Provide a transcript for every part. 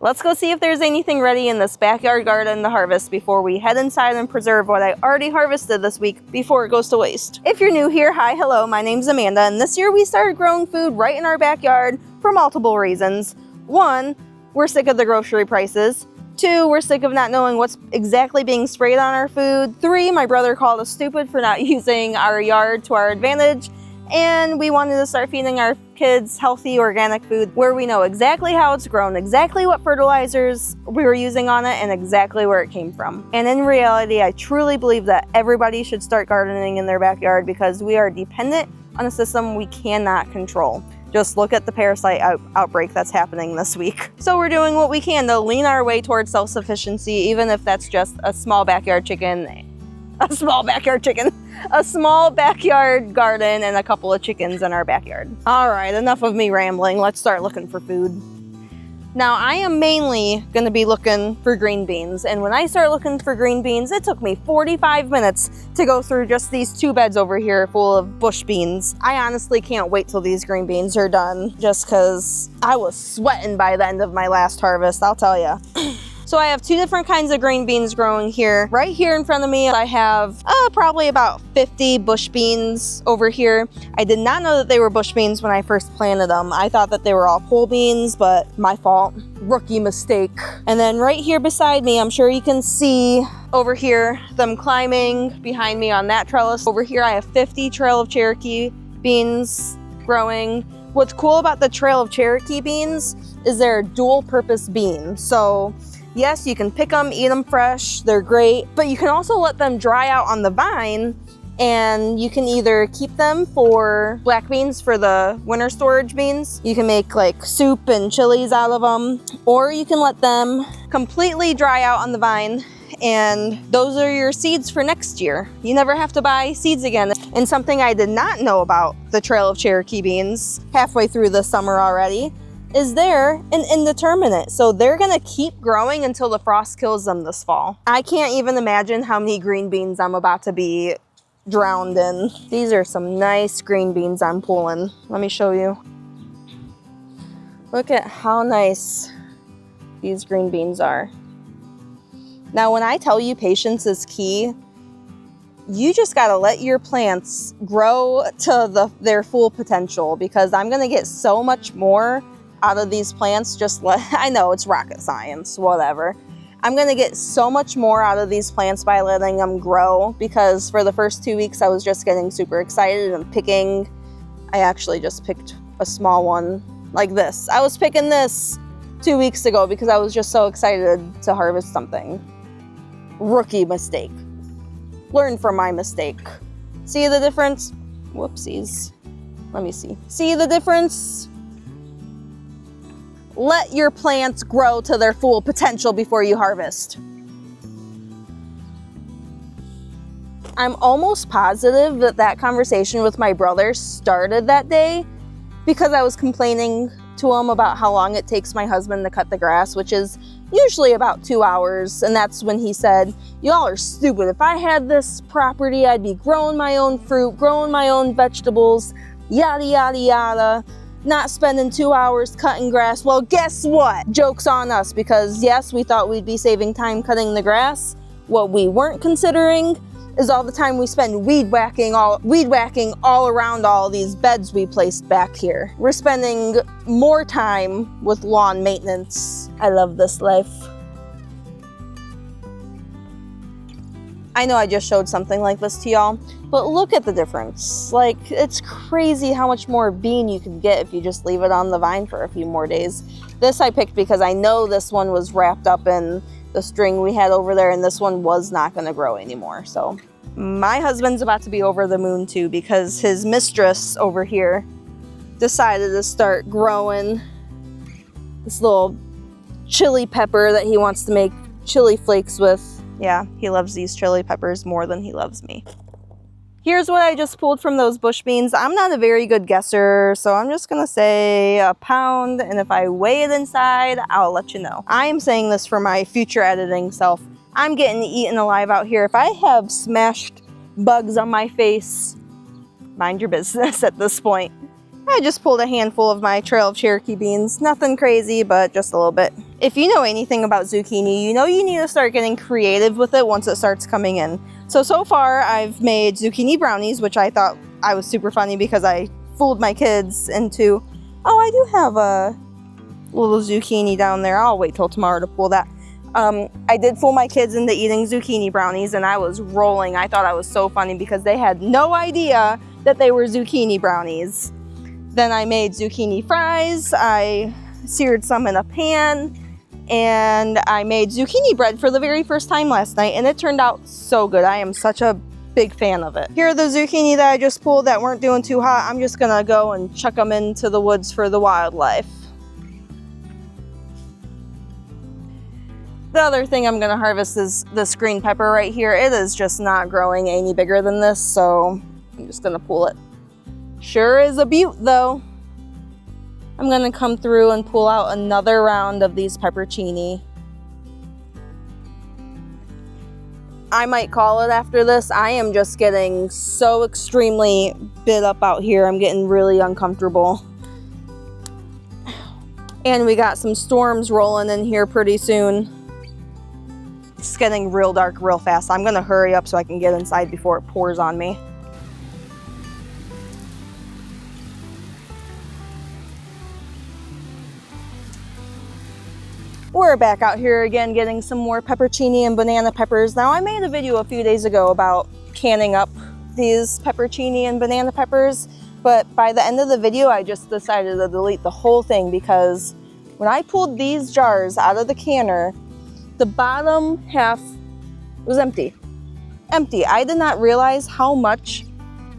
Let's go see if there's anything ready in this backyard garden to harvest before we head inside and preserve what I already harvested this week before it goes to waste. If you're new here, hi, hello, my name's Amanda, and this year we started growing food right in our backyard for multiple reasons. One, we're sick of the grocery prices. Two, we're sick of not knowing what's exactly being sprayed on our food. Three, my brother called us stupid for not using our yard to our advantage. And we wanted to start feeding our kids healthy organic food where we know exactly how it's grown, exactly what fertilizers we were using on it, and exactly where it came from. And in reality, I truly believe that everybody should start gardening in their backyard because we are dependent on a system we cannot control. Just look at the parasite outbreak that's happening this week. So we're doing what we can to lean our way towards self-sufficiency, even if that's just a small backyard garden and a couple of chickens in our backyard. All right, enough of me rambling. Let's start looking for food. Now, I am mainly going to be looking for green beans, and when I started looking for green beans, it took me 45 minutes to go through just these 2 beds over here full of bush beans. I honestly can't wait till these green beans are done, just because I was sweating by the end of my last harvest, I'll tell you. So I have 2 different kinds of green beans growing here. Right here in front of me, I have probably about 50 bush beans over here. I did not know that they were bush beans when I first planted them. I thought that they were all pole beans, but my fault. Rookie mistake. And then right here beside me, I'm sure you can see over here them climbing behind me on that trellis. Over here, I have 50 Trail of Cherokee beans growing. What's cool about the Trail of Cherokee beans is they're a dual purpose bean. So yes, you can pick them, eat them fresh, they're great, but you can also let them dry out on the vine and you can either keep them for black beans for the winter storage beans. You can make like soup and chilies out of them, or you can let them completely dry out on the vine and those are your seeds for next year. You never have to buy seeds again. And something I did not know about the Trail of Cherokee beans halfway through the summer already is they're an indeterminate. So they're gonna keep growing until the frost kills them this fall. I can't even imagine how many green beans I'm about to be drowned in. These are some nice green beans I'm pulling. Let me show you. Look at how nice these green beans are. Now, when I tell you patience is key, you just gotta let your plants grow to their full potential because I'm gonna get so much more out of these plants. I know it's rocket science, whatever. I'm gonna get so much more out of these plants by letting them grow because for the first 2 weeks I was just getting super excited and picking. I actually just picked a small one like this. I was picking this 2 weeks ago because I was just so excited to harvest something. Rookie mistake. Learn from my mistake. See the difference? Whoopsies. Let me see. See the difference? Let your plants grow to their full potential before you harvest. I'm almost positive that that conversation with my brother started that day because I was complaining to him about how long it takes my husband to cut the grass, which is usually about 2 hours. And that's when he said, y'all are stupid. If I had this property, I'd be growing my own fruit, growing my own vegetables, yada, yada, yada. Not spending 2 hours cutting grass. Well, guess what? Joke's on us because yes, we thought we'd be saving time cutting the grass. What we weren't considering is all the time we spend weed whacking all around all these beds we placed back here. We're spending more time with lawn maintenance. I love this life. I know I just showed something like this to y'all, but look at the difference. Like, it's crazy how much more bean you can get if you just leave it on the vine for a few more days. This I picked because I know this one was wrapped up in the string we had over there and this one was not gonna grow anymore. So my husband's about to be over the moon too because his mistress over here decided to start growing this little chili pepper that he wants to make chili flakes with. Yeah, he loves these chili peppers more than he loves me. Here's what I just pulled from those bush beans. I'm not a very good guesser, so I'm just gonna say a pound, and if I weigh it inside, I'll let you know. I am saying this for my future editing self. I'm getting eaten alive out here. If I have smashed bugs on my face, mind your business at this point. I just pulled a handful of my Trail of Cherokee beans. Nothing crazy, but just a little bit. If you know anything about zucchini, you know you need to start getting creative with it once it starts coming in. So far I've made zucchini brownies, which I thought I was super funny because I fooled my kids into, oh, I do have a little zucchini down there. I'll wait till tomorrow to pull that. I did fool my kids into eating zucchini brownies, and I was rolling. I thought I was so funny because they had no idea that they were zucchini brownies. Then I made zucchini fries. I seared some in a pan, and I made zucchini bread for the very first time last night, and it turned out so good. I am such a big fan of it. Here are the zucchini that I just pulled that weren't doing too hot. I'm just gonna go and chuck them into the woods for the wildlife. The other thing I'm gonna harvest is this green pepper right here. It is just not growing any bigger than this, so I'm just gonna pull it. Sure is a beaut though. I'm gonna come through and pull out another round of these peppercini. I might call it after this. I am just getting so extremely bit up out here. I'm getting really uncomfortable. And we got some storms rolling in here pretty soon. It's getting real dark real fast. I'm gonna hurry up so I can get inside before it pours on me. We're back out here again getting some more peppercini and banana peppers. Now I made a video a few days ago about canning up these peppercini and banana peppers, but by the end of the video I just decided to delete the whole thing because when I pulled these jars out of the canner, the bottom half was empty. Empty. I did not realize how much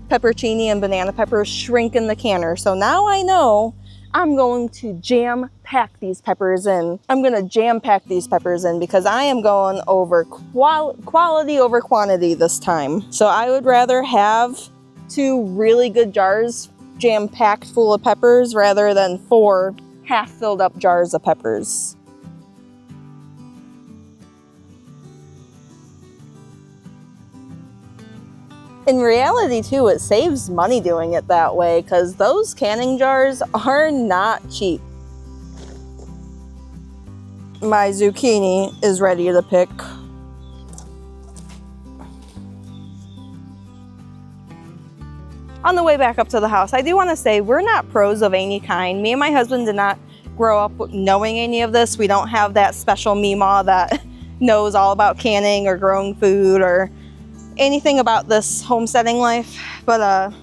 peppercini and banana peppers shrink in the canner. So now I know I'm going to jam pack these peppers in. I'm gonna jam pack these peppers in because I am going over quality over quantity this time. So I would rather have 2 really good jars jam packed full of peppers rather than 4 half filled up jars of peppers. In reality too, it saves money doing it that way because those canning jars are not cheap. My zucchini is ready to pick. On the way back up to the house, I do want to say we're not pros of any kind. Me and my husband did not grow up knowing any of this. We don't have that special meemaw that knows all about canning or growing food or anything about this homesteading life, but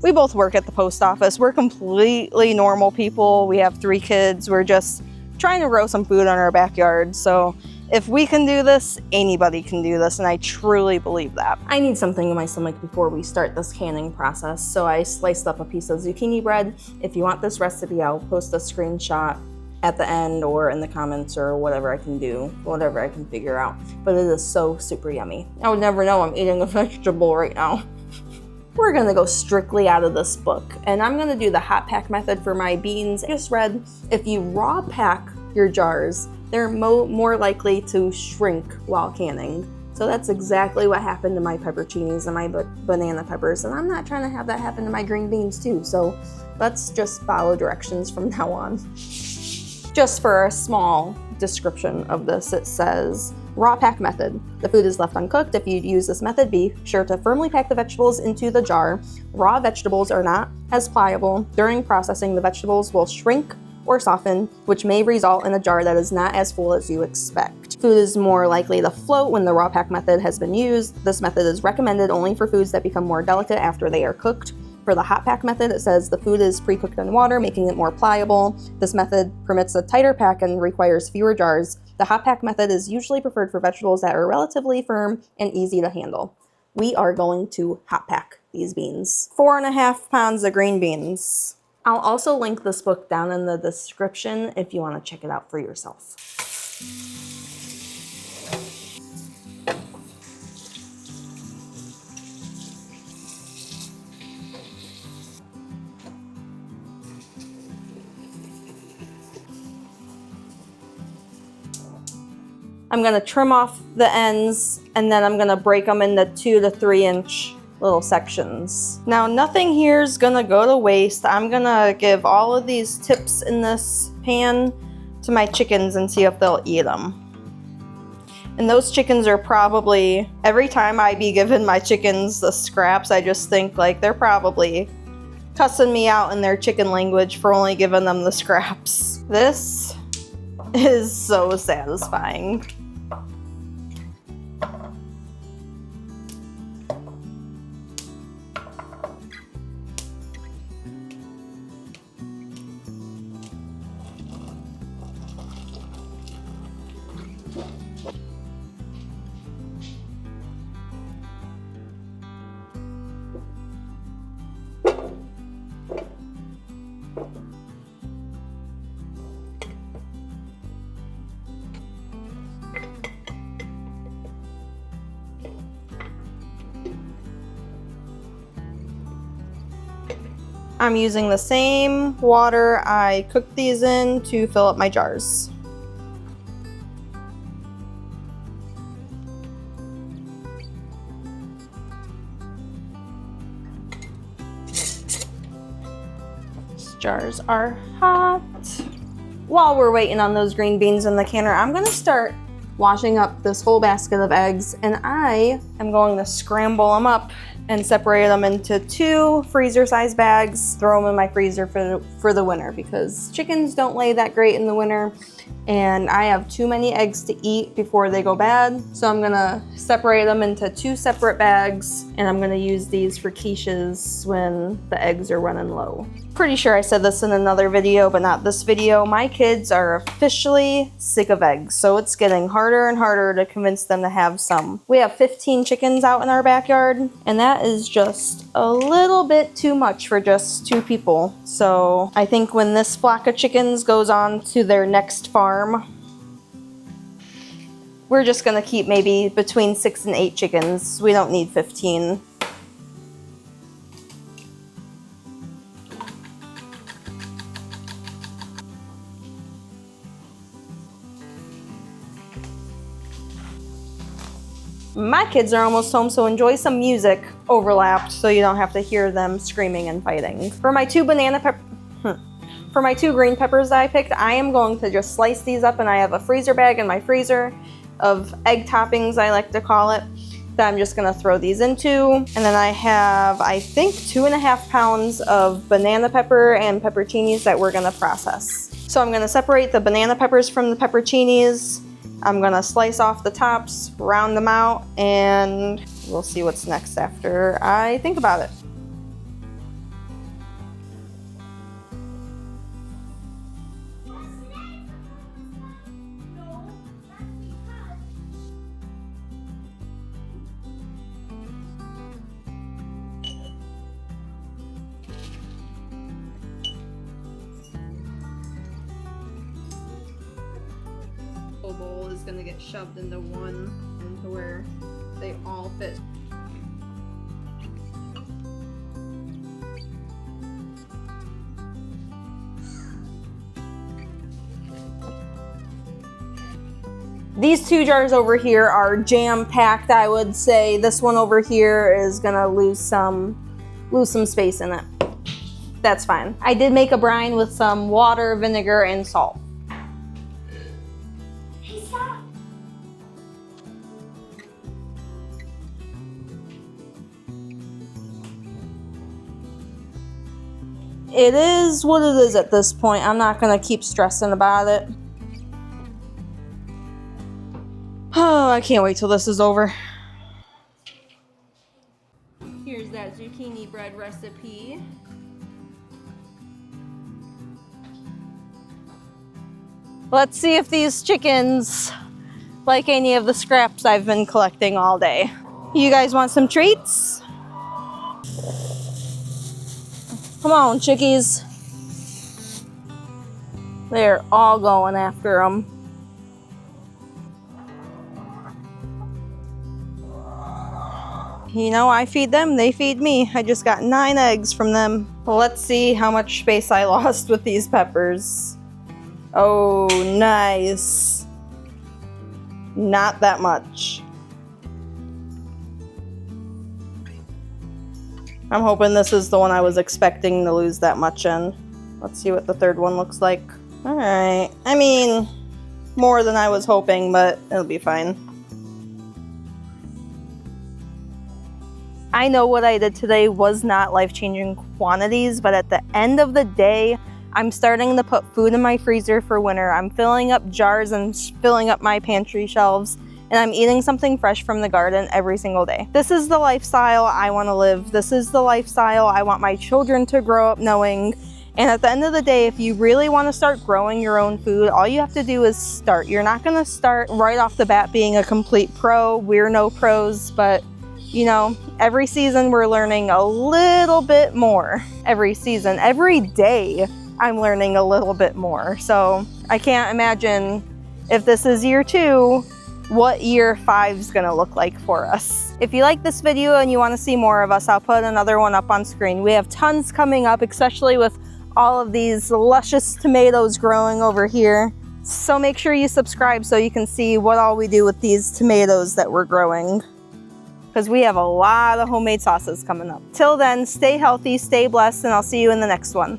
we both work at the post office. We're completely normal people. We have 3 kids. We're just trying to grow some food in our backyard. So if we can do this, anybody can do this, and I truly believe that. I need something in my stomach before we start this canning process, so I sliced up a piece of zucchini bread. If you want this recipe, I'll post a screenshot at the end or in the comments or whatever I can do, whatever I can figure out. But it is so super yummy. I would never know I'm eating a vegetable right now. We're gonna go strictly out of this book, and I'm gonna do the hot pack method for my beans. I just read if you raw pack your jars, they're more likely to shrink while canning. So that's exactly what happened to my peppercinis and my banana peppers, and I'm not trying to have that happen to my green beans too, so let's just follow directions from now on. Just for a small description of this, it says, raw pack method. The food is left uncooked. If you use this method, be sure to firmly pack the vegetables into the jar. Raw vegetables are not as pliable. During processing, the vegetables will shrink or soften, which may result in a jar that is not as full as you expect. Food is more likely to float when the raw pack method has been used. This method is recommended only for foods that become more delicate after they are cooked. For the hot pack method, it says the food is pre-cooked in water, making it more pliable. This method permits a tighter pack and requires fewer jars. The hot pack method is usually preferred for vegetables that are relatively firm and easy to handle. We are going to hot pack these beans. 4.5 pounds of green beans. I'll also link this book down in the description if you want to check it out for yourself. I'm gonna trim off the ends, and then I'm gonna break them into 2 to 3 inch little sections. Now nothing here is gonna go to waste. I'm gonna give all of these tips in this pan to my chickens and see if they'll eat them. And those chickens are probably, every time I be giving my chickens the scraps, I just think like they're probably cussing me out in their chicken language for only giving them the scraps. This is so satisfying. I'm using the same water I cooked these in to fill up my jars. These jars are hot. While we're waiting on those green beans in the canner, I'm gonna start washing up this whole basket of eggs, and I am going to scramble them up and separate them into 2 freezer-sized bags, throw them in my freezer for the winter because chickens don't lay that great in the winter and I have too many eggs to eat before they go bad. So I'm gonna separate them into 2 separate bags and I'm gonna use these for quiches when the eggs are running low. Pretty sure I said this in another video, but not this video. My kids are officially sick of eggs, so it's getting harder and harder to convince them to have some. We have 15 chickens out in our backyard, and that is just a little bit too much for just 2 people. So I think when this flock of chickens goes on to their next farm, we're just gonna keep maybe between 6 and 8 chickens. We don't need 15. My kids are almost home, so enjoy some music overlapped so you don't have to hear them screaming and fighting. For my 2 green peppers that I picked, I am going to just slice these up, and I have a freezer bag in my freezer of egg toppings, I like to call it, that I'm just gonna throw these into. And then I have, I think, 2.5 pounds of banana pepper and pepperoncinis that we're gonna process. So I'm gonna separate the banana peppers from the pepperoncinis. I'm gonna slice off the tops, round them out, and we'll see what's next after I think about it. Bowl is going to get shoved into where they all fit. These 2 jars over here are jam-packed, I would say. This one over here is gonna lose some space in it. That's fine. I did make a brine with some water, vinegar, and salt. It is what it is at this point. I'm not gonna keep stressing about it. Oh, I can't wait till this is over. Here's that zucchini bread recipe. Let's see if these chickens like any of the scraps I've been collecting all day. You guys want some treats? Come on, chickies. They're all going after them. You know, I feed them, they feed me. I just got 9 eggs from them. Well, let's see how much space I lost with these peppers. Oh, nice. Not that much. I'm hoping this is the one I was expecting to lose that much in. Let's see what the third one looks like. All right. I mean, more than I was hoping, but it'll be fine. I know what I did today was not life-changing quantities, but at the end of the day, I'm starting to put food in my freezer for winter. I'm filling up jars and filling up my pantry shelves, and I'm eating something fresh from the garden every single day. This is the lifestyle I want to live. This is the lifestyle I want my children to grow up knowing. And at the end of the day, if you really want to start growing your own food, all you have to do is start. You're not going to start right off the bat being a complete pro. We're no pros, but you know, every season we're learning a little bit more. Every season, every day, I'm learning a little bit more. So I can't imagine if this is year 2, what year 5 is gonna look like for us. If you like this video and you wanna see more of us, I'll put another one up on screen. We have tons coming up, especially with all of these luscious tomatoes growing over here. So make sure you subscribe so you can see what all we do with these tomatoes that we're growing, because we have a lot of homemade sauces coming up. Till then, stay healthy, stay blessed, and I'll see you in the next one.